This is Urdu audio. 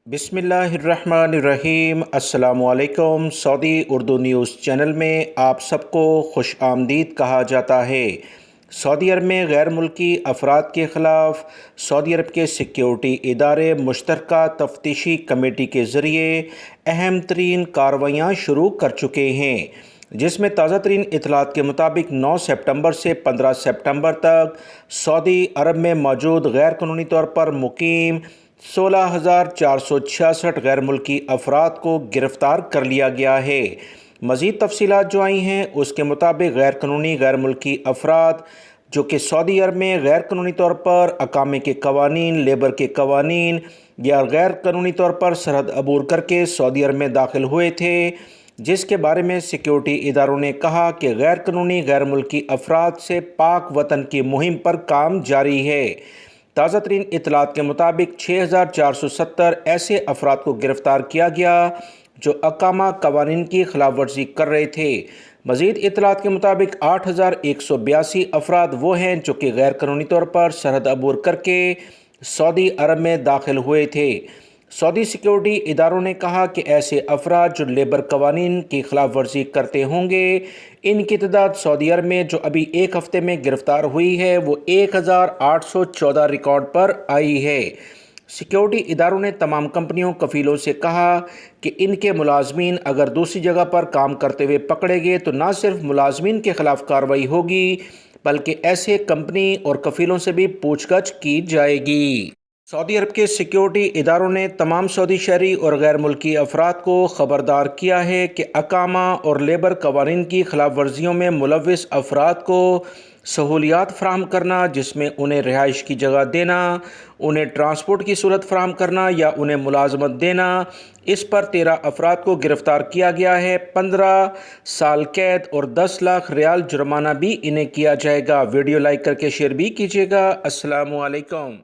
بسم اللہ الرحمن الرحیم۔ السلام علیکم۔ سعودی اردو نیوز چینل میں آپ سب کو خوش آمدید کہا جاتا ہے۔ سعودی عرب میں غیر ملکی افراد کے خلاف سعودی عرب کے سیکیورٹی ادارے مشترکہ تفتیشی کمیٹی کے ذریعے اہم ترین کارروائیاں شروع کر چکے ہیں، جس میں تازہ ترین اطلاعات کے مطابق 9 سپٹمبر سے 15 سپٹمبر تک سعودی عرب میں موجود غیر قانونی طور پر مقیم 16,466 غیر ملکی افراد کو گرفتار کر لیا گیا ہے۔ مزید تفصیلات جو آئی ہیں اس کے مطابق غیر ملکی افراد جو کہ سعودی عرب میں غیر قانونی طور پر اقامے کے قوانین، لیبر کے قوانین یا غیر قانونی طور پر سرحد عبور کر کے سعودی عرب میں داخل ہوئے تھے، جس کے بارے میں سیکیورٹی اداروں نے کہا کہ غیر ملکی افراد سے پاک وطن کی مہم پر کام جاری ہے۔ تازہ ترین اطلاعات کے مطابق 6,470 ایسے افراد کو گرفتار کیا گیا جو اقامہ قوانین کی خلاف ورزی کر رہے تھے۔ مزید اطلاعات کے مطابق 8,182 افراد وہ ہیں جو کہ غیر قانونی طور پر سرحد عبور کر کے سعودی عرب میں داخل ہوئے تھے۔ سعودی سیکیورٹی اداروں نے کہا کہ ایسے افراد جو لیبر قوانین کی خلاف ورزی کرتے ہوں گے، ان کی تعداد سعودی عرب میں جو ابھی ایک ہفتے میں گرفتار ہوئی ہے وہ 1,814 ریکارڈ پر آئی ہے۔ سیکیورٹی اداروں نے تمام کمپنیوں کفیلوں سے کہا کہ ان کے ملازمین اگر دوسری جگہ پر کام کرتے ہوئے پکڑے گئے تو نہ صرف ملازمین کے خلاف کارروائی ہوگی بلکہ ایسے کمپنی اور کفیلوں سے بھی پوچھ گچھ کی جائے گی۔ سعودی عرب کے سیکیورٹی اداروں نے تمام سعودی شہری اور غیر ملکی افراد کو خبردار کیا ہے کہ اقامہ اور لیبر قوانین کی خلاف ورزیوں میں ملوث افراد کو سہولیات فراہم کرنا، جس میں انہیں رہائش کی جگہ دینا، انہیں ٹرانسپورٹ کی سہولت فراہم کرنا یا انہیں ملازمت دینا، اس پر 13 افراد کو گرفتار کیا گیا ہے۔ 15 سال قید اور 10 لاکھ ریال جرمانہ بھی انہیں کیا جائے گا۔ ویڈیو لائک کر کے شیئر بھی کیجیے گا۔ السلام علیکم۔